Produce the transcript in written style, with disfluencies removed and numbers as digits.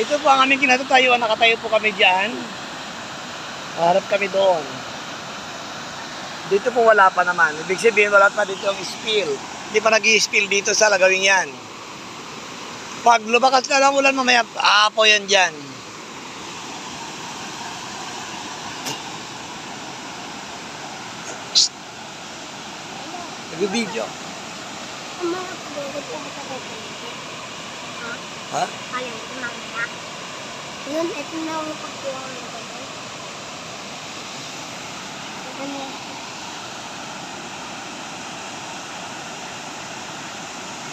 Ito po ang aming kinatatayuan. Nakatayo po kami dyan. Harap kami doon. Dito po wala pa naman. Ibig sabihin wala pa dito ang spill. Hindi pa nag-i-spill dito sa lagawin yan. Pag lumakas na lang ulan mamaya, aapo yan dyan. Nag-video. Ha? Ayun, mamaya. Yun, ito na ang pagkuha ng gano'n.